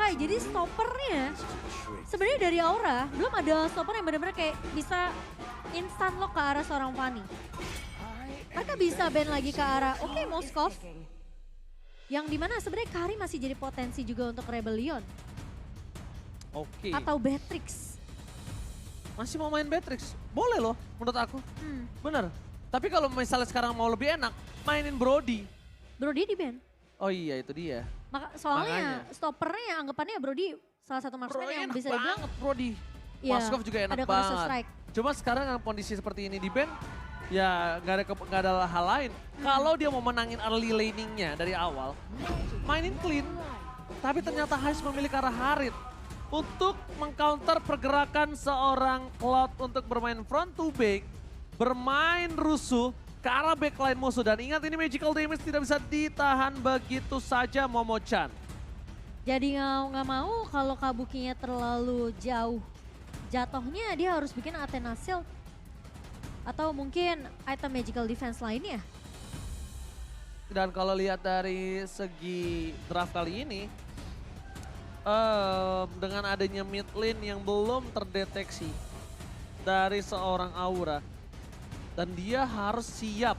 Kai. Jadi stoppernya sebenarnya dari Aura belum ada stopper yang benar-benar kayak bisa instant lock ke arah seorang Fanny. Mereka bisa ban lagi ke arah Moskov. Yang dimana sebenarnya Kari masih jadi potensi juga untuk Rebellion. Oke. Atau Beatrix. Masih mau main Beatrix? Boleh loh menurut aku. Bener. Tapi kalau misalnya sekarang mau lebih enak, mainin Brody. Brody di ban. Oh iya itu dia. Soalnya Makanya. stoppernya anggapannya Brody salah satu marksman yang Enak bisa dibilang. banget Brody. Iya, Moskov juga enak ada Colossal banget. Strike. Cuma sekarang dengan kondisi seperti ini di band, ya nggak ada hal lain. Kalau dia mau menangin early laningnya dari awal, mainin clean. Tapi ternyata Hais memilih ke arah Harit untuk mengcounter pergerakan seorang Cloud untuk bermain front to back, bermain rusuh ke arah backline musuh. Dan ingat ini magical damage tidak bisa ditahan begitu saja Momo-chan. Jadi nggak mau kalau Kabukinya terlalu jauh jatuhnya, dia harus bikin Athena Shield atau mungkin item magical defense lainnya. Dan kalau lihat dari segi draft kali ini, dengan adanya mid lane yang belum terdeteksi dari seorang Aura, dan dia harus siap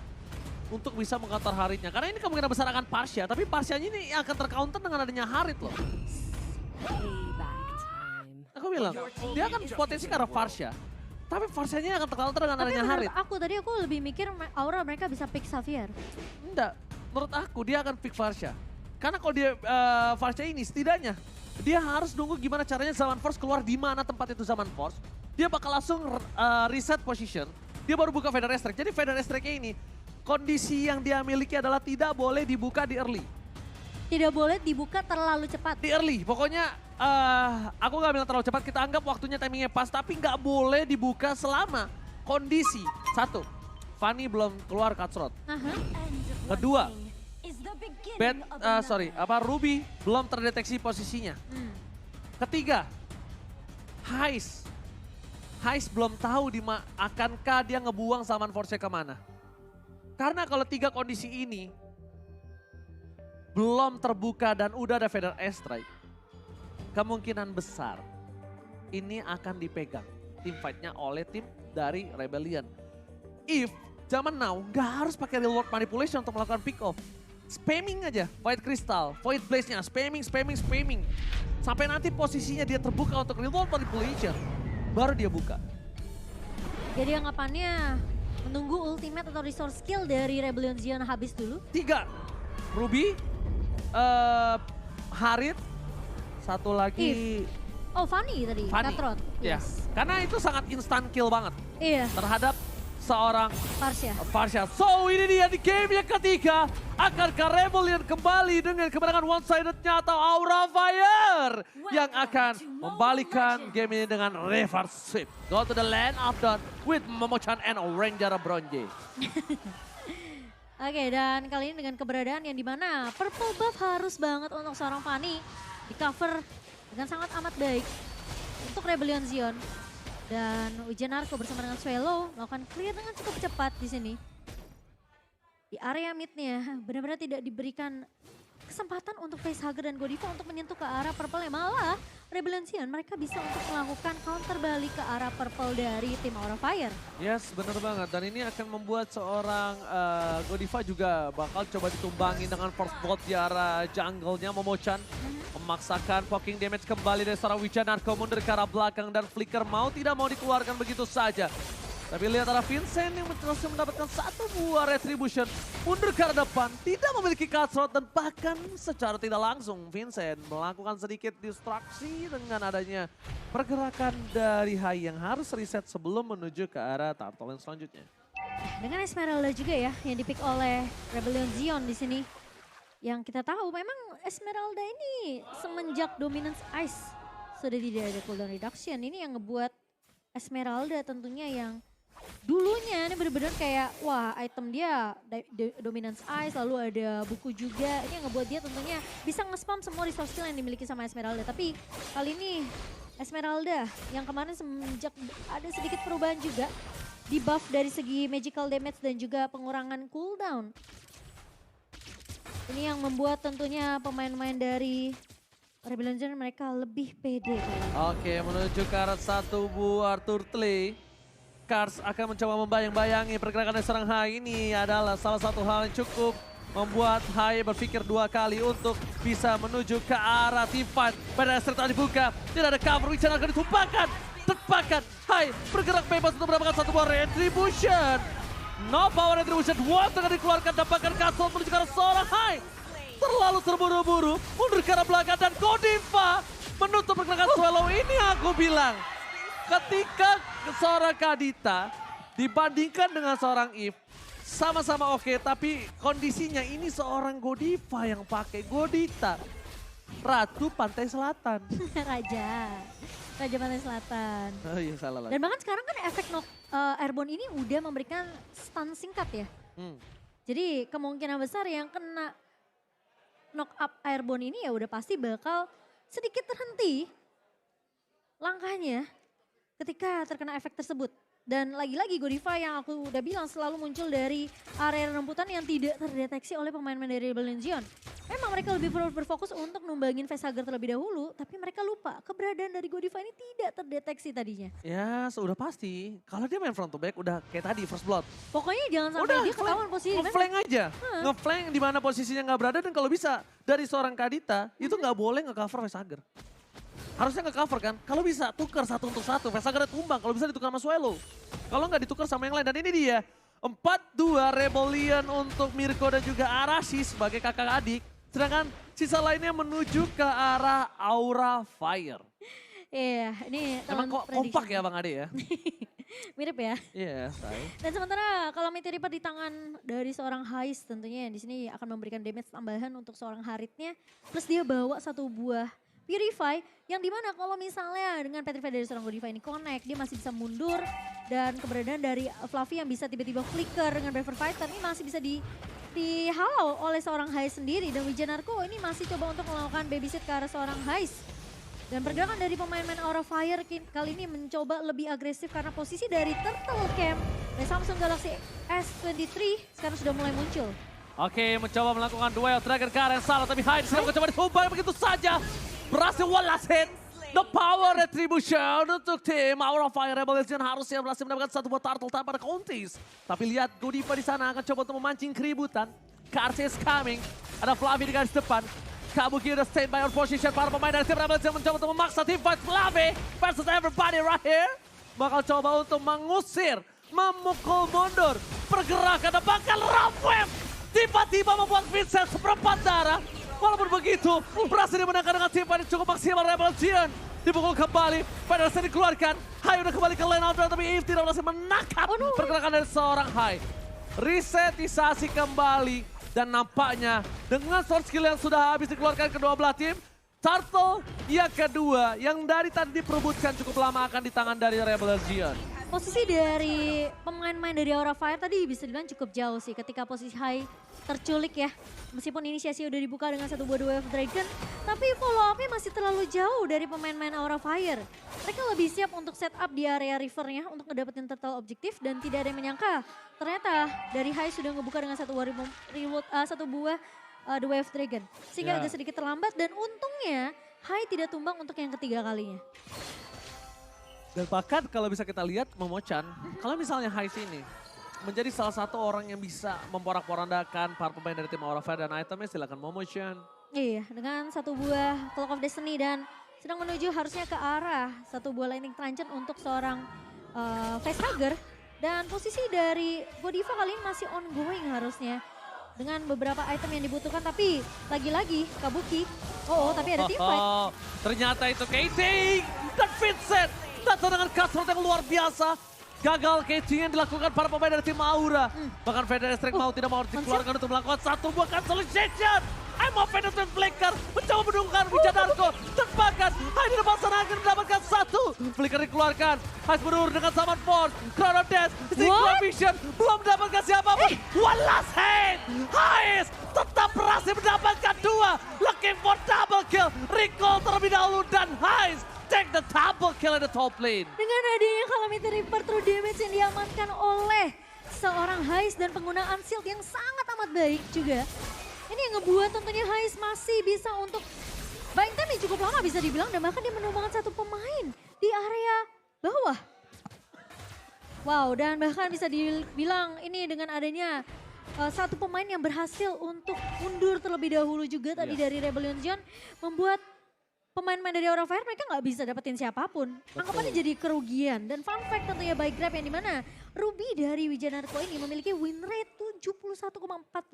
untuk bisa mengcounter Haritnya. Karena ini kemungkinan besar akan Parsha, tapi Parshanya ini akan tercounter dengan adanya Harit loh. Aku bilang, dia akan potensi ke arah Parsha, tapi Parshanya akan tercounter dengan Tapi adanya Harit. tadi aku lebih mikir Aura mereka bisa pick Xavier. Enggak, menurut aku dia akan pick Farsha. Karena kalau dia Farsha ini setidaknya dia harus nunggu gimana caranya Zaman Force keluar di mana tempat itu Zaman Force. Dia bakal langsung reset position. Dia baru buka Feather Strike. Jadi Feather Strike-nya ini kondisi yang dia miliki adalah tidak boleh dibuka di early. Tidak boleh dibuka terlalu cepat. Di early, pokoknya aku nggak bilang terlalu cepat. Kita anggap waktunya timingnya pas, tapi nggak boleh dibuka selama kondisi. Satu, Fanny belum keluar Cutthroat. Kedua, Ruby belum terdeteksi posisinya. Ketiga, Hais belum tahu akankah dia ngebuang Zaman Force kemana. Karena kalau tiga kondisi ini belum terbuka dan udah ada Feather Strike, kemungkinan besar ini akan dipegang tim fight-nya oleh tim dari Rebellion. If zaman now nggak harus pakai real world manipulation untuk melakukan pick off. Spamming aja, Void Crystal, Void Blaze-nya, spamming. Sampai nanti posisinya dia terbuka untuk real world manipulation, baru dia buka. Jadi anggapannya menunggu ultimate atau resource skill dari Rebellion Zion habis dulu. 3, Ruby, Harit, satu lagi Fanny tadi, Cutthroat. Ya, karena itu sangat instant kill banget terhadap seorang Parsha. So ini dia di game yang ketiga. Akankah Rebellion kembali dengan kemenangan one-sided-nya atau Aura Fire yang akan membalikan game ini dengan reverse sweep. Go to the land of dawn with Momo-chan and Ranger Bronze. Oke, dan kali ini dengan keberadaan yang dimana purple buff harus banget untuk seorang Fanny di cover dengan sangat amat baik untuk Rebellion Zion. Dan Ujian Narko bersama dengan Swallow melakukan clear dengan cukup cepat di sini. Di area midnya benar-benar tidak diberikan kesempatan untuk Facehugger dan Godiva untuk menyentuh ke arah purple. Malah Rebellion Zion mereka bisa untuk melakukan counter balik ke arah purple dari tim Aura Fire. Yes, benar banget. Dan ini akan membuat seorang Godiva juga bakal coba ditumbangi dengan Force Bolt di arah jungle-nya Momo-chan. Memaksakan poking damage kembali dari seorang Ujian Narko mundur ke arah belakang dan Flicker mau tidak mau dikeluarkan begitu saja. Tapi lihat arah Vincent yang berhasil mendapatkan satu buah retribution. Mundur ke arah depan, tidak memiliki Cutthroat dan bahkan secara tidak langsung Vincent melakukan sedikit distraksi dengan adanya pergerakan dari Hai yang harus reset sebelum menuju ke arah turtle yang selanjutnya. Dengan Esmeralda juga ya yang dipick oleh Rebellion Zion di sini. Yang kita tahu memang Esmeralda ini semenjak Dominance Ice sudah tidak ada cooldown reduction. Ini yang ngebuat Esmeralda tentunya yang dulunya ini benar-benar kayak wah item dia Dominance Ice, lalu ada buku juga. Ini yang ngebuat dia tentunya bisa nge-spam semua resource skill yang dimiliki sama Esmeralda. Tapi kali ini Esmeralda yang kemarin semenjak ada sedikit perubahan juga. Di buff dari segi magical damage dan juga pengurangan cooldown. Ini yang membuat tentunya pemain-pemain dari Rebellion Zion mereka lebih pede kali ini. Oke, menuju ke arah satu buah turtle. Cars akan mencoba membayang-bayangi pergerakan dari seorang Hai. Ini adalah salah satu hal yang cukup membuat Hai berpikir dua kali untuk bisa menuju ke arah team fight. Pada saat telah dibuka, tidak ada cover, Wichan akan ditumpahkan. Tepakan, Hai bergerak bebas untuk mendapatkan satu buah retribution. No power retribution, Wall tengah dikeluarkan, dapatkan Castle menuju ke arah seorang Hai. Terlalu terburu-buru, mundur ke arah belakang dan Godiva menutup pergerakan Swallow ini aku bilang. Ketika seorang Kadita dibandingkan dengan seorang Eve, sama-sama oke, tapi kondisinya ini seorang Godiva yang pakai Godita. Ratu Pantai Selatan. Raja Pantai Selatan. Oh iya, salah lagi. Dan bahkan sekarang kan efek airborne ini udah memberikan stun singkat ya. Jadi kemungkinan besar yang kena knock up airborne ini ya udah pasti bakal sedikit terhenti langkahnya ketika terkena efek tersebut. Dan lagi-lagi Godiva yang aku udah bilang selalu muncul dari area rembutan yang tidak terdeteksi oleh pemain-pemain dari Rebellion Zion. Memang mereka lebih berfokus untuk numbangin Facehugger terlebih dahulu, tapi mereka lupa keberadaan dari Godiva ini tidak terdeteksi tadinya. Ya, sudah pasti. Kalau dia main front to back udah kayak tadi first blood. Pokoknya jangan sampai dia ketahuan posisi. Ngeflank aja. Ngeflank di mana posisinya nggak berada dan kalau bisa dari seorang Kadita itu nggak boleh nge-cover Facehugger. Harusnya nge-cover kan, kalau bisa tukar satu untuk satu, Facehugger tumbang, kalau bisa ditukar sama Swallow. Kalau nggak ditukar sama yang lain, dan ini dia 4-2 Rebellion untuk Mirko dan juga Arashi sebagai kakak adik. Sedangkan sisa lainnya menuju ke arah Aura Fire. Iya, ini emang kok kompak ya Bang Ade ya? Mirip ya. Iya, say. Dan sementara kalau Mighty Reaper di tangan dari seorang Hais tentunya di sini akan memberikan damage tambahan untuk seorang Haritnya. Plus dia bawa satu buah Purify yang dimana kalau misalnya dengan Petrify dari seorang Godiva ini connect, dia masih bisa mundur dan keberadaan dari Fluffy yang bisa tiba-tiba flicker dengan Braver Fighter ini masih bisa dihalau oleh seorang Hais sendiri. Dan Wijanarko ini masih coba untuk melakukan babysit ke arah seorang Hais. Dan pergerakan dari pemain-pemain Aura Fire kali ini mencoba lebih agresif karena posisi dari Turtle Camp dari Samsung Galaxy S23 sekarang sudah mulai muncul. Oke, mencoba melakukan duel Dragon Karen salah, tapi Hyde sekarang mencoba ditumbang begitu saja. Berhasil one last hit. The power retribution untuk tim Aura Fire Rebellion harusnya berhasil mendapatkan satu buah turtle tanpa ada counties. Tapi lihat Godiva di sana akan coba untuk memancing keributan. Cars is coming. Ada Flavi di garis depan. Kabuki udah stand by on position. Para pemain dari tim Rebellion mencoba untuk memaksa tim fight Flavi versus everybody right here. Bakal coba untuk mengusir, memukul mundur. Pergerakan dan bakal rough wave. Tiba-tiba membuat Vincent seperempat darah. Walaupun begitu, berhasil dimenangkan dengan tim fight cukup maksimal Rebellion. Dipukul kembali, Federasi dikeluarkan. Hai udah kembali ke lane out, tapi Eve tidak berhasil menangkap pergerakan dari seorang Hai. Resetisasi kembali, dan nampaknya dengan sword skill yang sudah habis dikeluarkan kedua belah tim, Turtle yang kedua yang dari tadi diperebutkan cukup lama akan di tangan dari Rebellion. Posisi dari pemain-pemain dari Aura Fire tadi bisa dibilang cukup jauh sih ketika posisi Hai terculik ya. Meskipun inisiasi udah dibuka dengan satu buah Wave Dragon, tapi follow up-nya masih terlalu jauh dari pemain-pemain Aura Fire. Mereka lebih siap untuk setup di area rivernya untuk ngedapetin turtle objektif dan tidak ada yang menyangka. Ternyata dari Hai sudah ngebuka dengan satu buah The Wave Dragon. Sehingga agak sedikit terlambat dan untungnya Hai tidak tumbang untuk yang ketiga kalinya. Dan bahkan kalau bisa kita lihat Momochan, kalau misalnya Hai ini menjadi salah satu orang yang bisa memporak-porandakan para pemain dari tim Aura Fire dan itemnya silakan Momochan. Iya, dengan satu buah Clock of Destiny dan sedang menuju harusnya ke arah satu buah Lightning Truncheon untuk seorang Facehugger. Dan posisi dari Godiva kali ini masih ongoing harusnya. Dengan beberapa item yang dibutuhkan, tapi lagi-lagi Kabuki. Tapi ada teamfight. Ternyata itu KT dan Vincent. Datang dengan kasrat yang luar biasa. Gagal catching yang dilakukan para pemain dari tim Aura. Bahkan Federasi mau tidak mau dikeluarkan untuk melakukan satu buah cancellation. Emma Penetrant Flicker mencoba mendungkan Wijanarko. Terbakar, Hai di depan sana akan mendapatkan satu. Flicker dikeluarkan, Hai berdua dengan Summon Force. Chrono Death, Synchro Vision belum mendapatkan siapapun. One last hit, Hai tetap berhasil mendapatkan dua. Looking for double kill, recall terlebih dahulu dan Hai take the double kill in the top lane. Dengan adanya Calamity Reaper true damage yang diamankan oleh seorang Hais dan penggunaan shield yang sangat amat baik juga. Ini yang ngebuat tentunya Hais masih bisa untuk buying time yang cukup lama bisa dibilang dan bahkan dia menumbangkan satu pemain di area bawah. Wow, dan bahkan bisa dibilang ini dengan adanya satu pemain yang berhasil untuk mundur terlebih dahulu juga tadi dari Rebellion Zion membuat pemain-pemain dari Aura Fire mereka nggak bisa dapetin siapapun. Anggapannya jadi kerugian. Dan fun fact tentunya by Grab yang dimana Ruby dari Wijanarko ini memiliki win rate 71,43%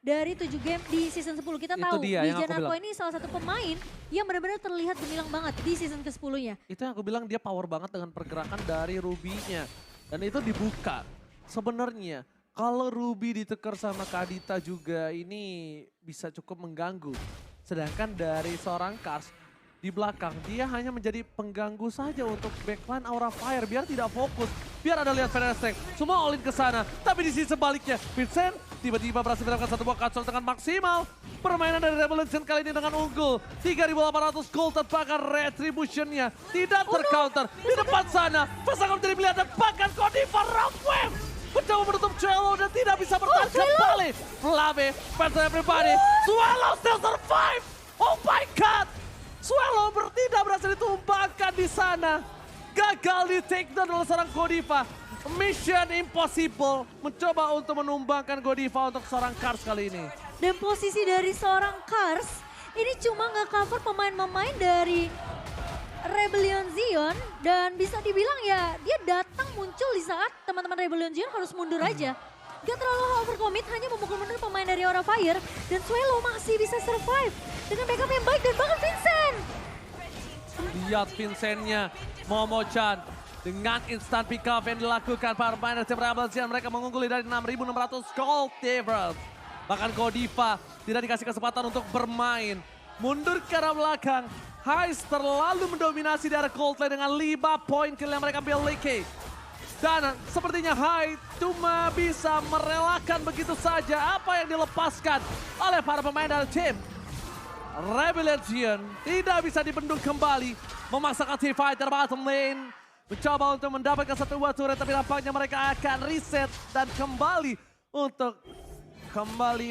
dari 7 game di season 10. Kita Itu tahu dia yang aku Wijanarko bilang. ini salah satu pemain yang benar-benar terlihat gemilang banget di season ke-10-nya. Itu yang aku bilang dia power banget dengan pergerakan dari Ruby-nya. Dan itu dibuka. Sebenarnya kalau Ruby ditekar sama Kadita juga ini bisa cukup mengganggu. Sedangkan dari seorang Kars di belakang dia hanya menjadi pengganggu saja untuk backline Aura Fire biar tidak fokus. Biar ada lihat Fnatic Strength, semua all in ke sana. Tapi di sisi sebaliknya, Vincent tiba-tiba berhasil mendapatkan satu buah kacau dengan maksimal. Permainan dari Revolution kali ini dengan unggul. 3.800 gold tanpa retribution-nya. Tidak tercounter. Di depan sana, pasangan menjadi pilihan dan bahkan Godiva Rockwave mencoba menutup Cello dan tidak bisa bertahan kembali. Flave, fans everybody. Swallow still survive. Oh my god. Swallow tidak berhasil ditumbangkan di sana. Gagal di take down oleh seorang Godiva. Mission impossible. Mencoba untuk menumbangkan Godiva untuk seorang Kars kali ini. Dan posisi dari seorang Kars ini cuma nge-cover pemain-pemain dari Rebellion Zion dan bisa dibilang ya dia datang muncul di saat teman-teman Rebellion Zion harus mundur aja. Gak terlalu overcommit, hanya memukul mundur pemain dari Aura Fire dan Swallow masih bisa survive dengan backup yang baik dan bahkan Vincent. Lihat Vincent-nya, Momo-chan dengan instant pick up yang dilakukan para pemain dari tim Rebel Zion. Mereka mengungguli dari 6.600 gold difference. Bahkan Godiva tidak dikasih kesempatan untuk bermain. Mundur ke arah belakang. Heist terlalu mendominasi dari Coldplay dengan 5 poin kill yang mereka miliki. Dan sepertinya Hyde cuma bisa merelakan begitu saja apa yang dilepaskan oleh para pemain dari tim Rebellion Zion. Tidak bisa dibendung kembali. Memaksakan T-Fighter bottom lane. Mencoba untuk mendapatkan satu buah turret tapi nampaknya mereka akan reset dan kembali untuk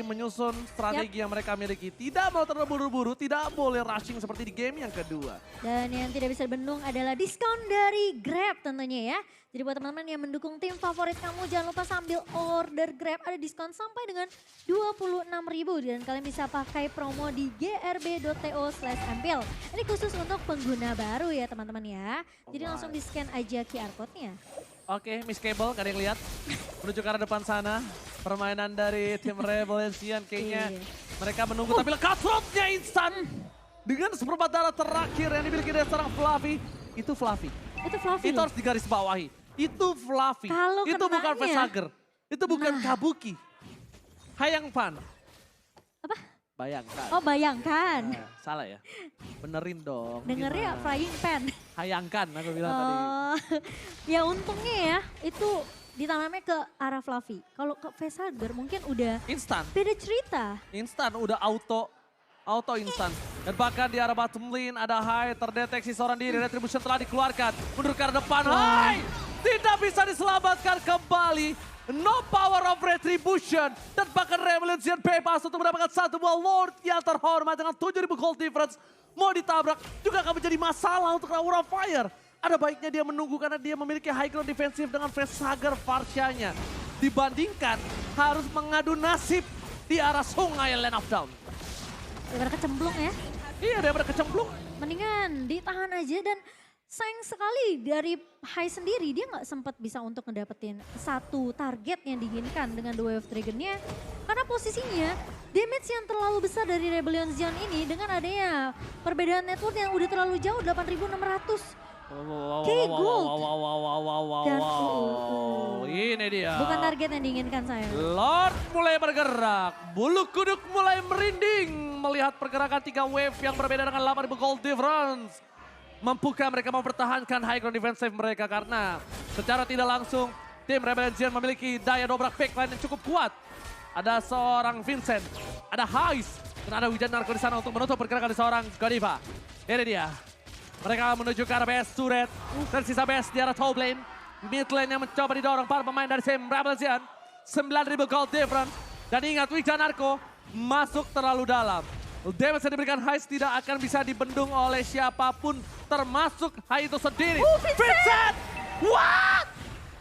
menyusun strategi yang mereka miliki. Tidak mau terburu-buru, tidak boleh rushing seperti di game yang kedua. Dan yang tidak bisa dibendung adalah diskon dari Grab tentunya ya. Jadi buat teman-teman yang mendukung tim favorit kamu, jangan lupa sambil order Grab ada diskon sampai dengan 26.000 dan kalian bisa pakai promo di grb.to/ampil. Ini khusus untuk pengguna baru ya teman-teman ya. Jadi langsung di scan aja QR code-nya. Oke, Miss Cable, gak ada yang lihat. Menuju ke arah depan sana. Permainan dari tim Rebellion Zion kayaknya mereka menunggu. Tapi cutthroat-nya instan. Dengan seperempat darah terakhir yang dimiliki dari seorang Fluffy. Itu Fluffy. Itu Fluffy Itu loh. harus digaris bawahi. Itu Fluffy. Kalau Itu bukan kenanya- Facehugger. Itu bukan Kabuki. Hayangpan. Apa? Bayangkan. Oh bayangkan. Salah ya? Benerin dong. Dengernya gimana? frying pan. Hayangkan aku bilang tadi. Oh, ya untungnya ya itu ditanamnya ke arah Fluffy. Kalau ke Facehugger mungkin udah Instan. beda cerita. Instan, udah auto instan. Dan bahkan di arah bottom lane ada Hai terdeteksi seorang diri. Retribution telah dikeluarkan. Mundur ke arah depan. Hai tidak bisa diselamatkan kembali. No power of retribution. Dan bahkan Rebellion Zion bebas untuk mendapatkan satu buah Lord yang terhormat dengan 7.000 gold difference. Mau ditabrak juga akan menjadi masalah untuk Aura Fire. Ada baiknya dia menunggu karena dia memiliki high ground defensif dengan Facehugger Farshanya. Dibandingkan harus mengadu nasib di arah sungai Land of Dawn. Daripada kecemplung ya. Iya, daripada kecemplung. Mendingan ditahan aja dan sayang sekali dari Hai sendiri dia nggak sempat bisa untuk ngedapetin satu target yang diinginkan dengan The Way of Dragon-nya. Karena posisinya damage yang terlalu besar dari Rebellion Zion ini dengan adanya perbedaan network yang udah terlalu jauh 8.600. Oke, gold. Dan Ini dia. bukan target yang diinginkan saya. Lord mulai bergerak. Bulu kuduk mulai merinding. Melihat pergerakan 3 wave yang berbeda dengan 8.000 gold difference. Mampukah mereka mempertahankan high ground defensive mereka karena secara tidak langsung tim Rebellion Zion memiliki daya dobrak backline yang cukup kuat. Ada seorang Vincent, ada Heist, dan ada Wijanarko di sana untuk menutup pergerakan di seorang Godiva. Ini dia. Mereka menuju ke arah base turret. Tersisa base di arah top lane. Mid lane yang mencoba didorong para pemain dari tim Rebellion Zion. 9.000 gold difference. Dan ingat Wijanarko masuk terlalu dalam. Damage yang diberikan Heist tidak akan bisa dibendung oleh siapapun, termasuk Hai itu sendiri. Vincent! What?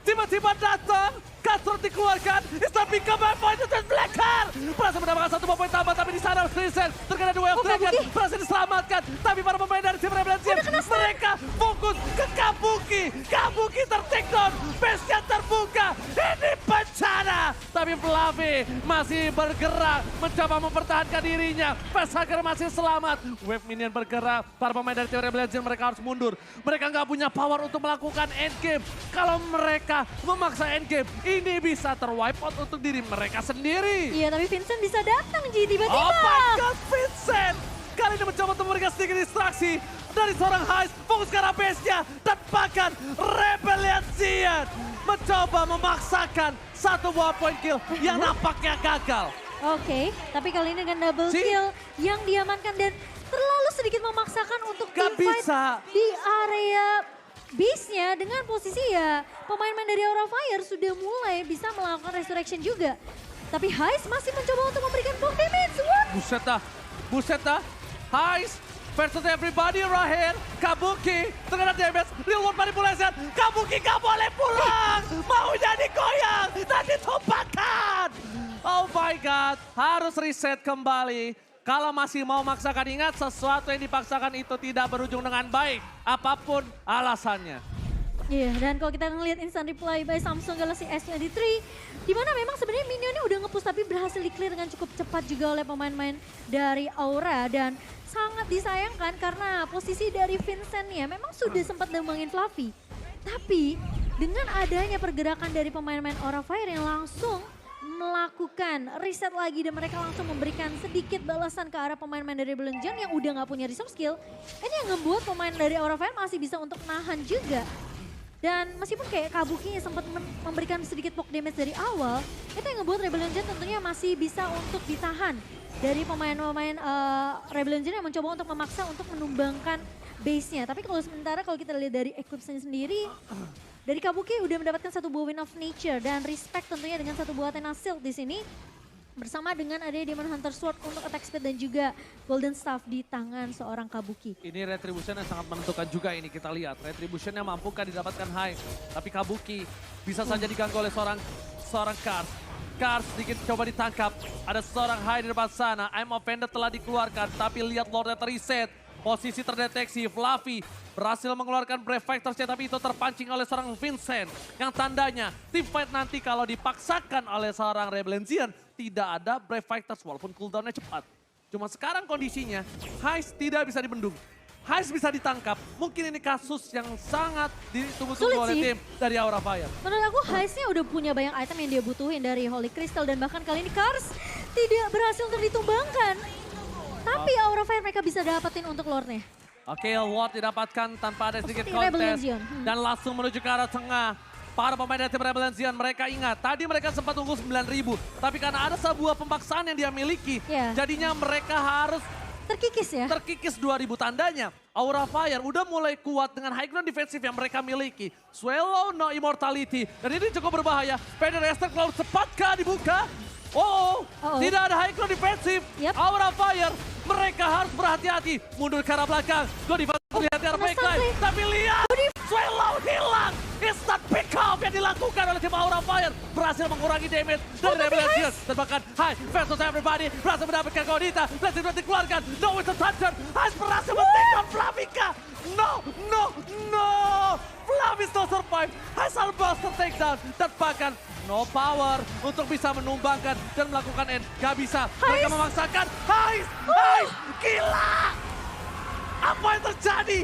Tiba-tiba datang, Castro dikeluarkan, Islam become my point dan Blacker. Berhasil mendapatkan 1 poin tambah, tapi di sana Vincent terkena 2 yang Dragon, berhasil diselamatkan. Tapi para pemain dari tim Rebellion, mereka fokus ke Kabuki. Kabuki ter-take down, base-nya terbuka. Ini bencana. Tapi Fluffy masih bergerak, mencoba mempertahankan dirinya. Facehacker masih selamat. Wave minion bergerak, para pemain dari tim Rebellion mereka harus mundur. Mereka nggak punya power untuk melakukan endgame. Kalau mereka memaksa endgame, ini bisa terwipe out untuk diri mereka sendiri. Iya, tapi Vincent bisa datang Ji tiba-tiba. Oh my god, Vincent! Kali ini mencoba untuk memberikan sedikit distraksi dari seorang Heist, fokus ke arah base-nya, dan bahkan Rebellion Zion mencoba memaksakan 1 buah point kill yang nampaknya gagal. Oke, tapi kali ini dengan double kill yang diamankan dan terlalu sedikit memaksakan untuk Gak teamfight bisa. di area base-nya dengan posisi ya pemain-pemain dari Aura Fire sudah mulai bisa melakukan resurrection juga. Tapi Heist masih mencoba untuk memberikan block damage. What? Buset dah. Heist versus everybody right here. Kabuki terkena damage, real world manipulation. Kabuki gak boleh pulang. Maunya digoyang dan ditumpahkan. Oh my god, harus reset kembali. Kalau masih mau maksakan, ingat sesuatu yang dipaksakan itu tidak berujung dengan baik. Apapun alasannya. Iya, dan kalau kita ngelihat instant reply by Samsung Galaxy S23, di mana memang sebenarnya minionnya udah nge-push tapi berhasil di-clear dengan cukup cepat juga oleh pemain-pemain dari Aura. Dan sangat disayangkan karena posisi dari Vincent ya memang sudah sempat dembangin Fluffy. Tapi dengan adanya pergerakan dari pemain-pemain Aura Fire yang langsung melakukan reset lagi dan mereka langsung memberikan sedikit balasan ke arah pemain-pemain dari Rebellion yang udah nggak punya resource skill. Ini yang membuat pemain dari Aura Fire masih bisa untuk nahan juga. Dan meskipun kayak Kabuki sempat memberikan sedikit poke damage dari awal, itu yang membuat Rebellion tentunya masih bisa untuk ditahan dari pemain-pemain Rebellion yang mencoba untuk memaksa untuk menumbangkan base-nya. Tapi kalau sementara kalau kita lihat dari Eclipse-nya sendiri, dari Kabuki udah mendapatkan 1 buah Wind of Nature dan respect tentunya dengan 1 buah Athena Shield di sini. Bersama dengan adanya Demon Hunter Sword untuk attack speed dan juga Golden Staff di tangan seorang Kabuki. Ini retribution yang sangat menentukan juga ini kita lihat. Retribution yang mampukah didapatkan Hai. Tapi Kabuki bisa saja diganggu oleh seorang Kars. Kars sedikit coba ditangkap. Ada seorang Hai di depan sana. I'm Offended telah dikeluarkan. Tapi lihat Lordnya terreset. Posisi terdeteksi, Fluffy berhasil mengeluarkan Brave Fighters-nya, tapi itu terpancing oleh seorang Vincent. Yang tandanya tim fight nanti kalau dipaksakan oleh seorang Rebellion tidak ada Brave Fighters walaupun cooldown-nya cepat. Cuma sekarang kondisinya, Heist tidak bisa dibendung. Heist bisa ditangkap, mungkin ini kasus yang sangat ditunggu-tunggu oleh tim dari Aura Fire. Menurut aku Heist-nya udah punya banyak item yang dia butuhin dari Holy Crystal dan bahkan kali ini Kars tidak berhasil untuk ditumbangkan. Tapi Aura Fire mereka bisa dapetin untuk Lord-nya. Oke, Ward didapatkan tanpa ada sedikit Rebellion kontes. Zion. Dan langsung menuju ke arah tengah. Para pemain dari tim Rebellion mereka ingat, tadi mereka sempat tunggu 9.000. Tapi karena ada sebuah pemaksaan yang dia miliki, jadinya mereka harus terkikis ya. Terkikis 2.000 tandanya. Aura Fire udah mulai kuat dengan high ground defensif yang mereka miliki. Swallow no immortality. Dan ini cukup berbahaya. Feather Esther Cloud cepatkah dibuka? Tidak ada high ground defensif. Aura Fire, mereka harus berhati-hati. Mundur ke arah belakang. Godiva melihat di arah backline. Tapi lihat, Swallow hilang. Instant pick up yang dilakukan oleh tim Aura Fire. Berhasil mengurangi damage dari Rebellion. Dan bahkan Hai versus everybody berhasil mendapatkan Godita. Blessing sudah dikeluarkan. No with the toucher. Hai berhasil men-take Flavika. No. Flavis no survive. Hai Salbuster takedown. Dan bahkan no power untuk bisa menumbangkan dan melakukan end. Gak bisa. Mereka memaksakan. Hai, gila. Apa yang terjadi?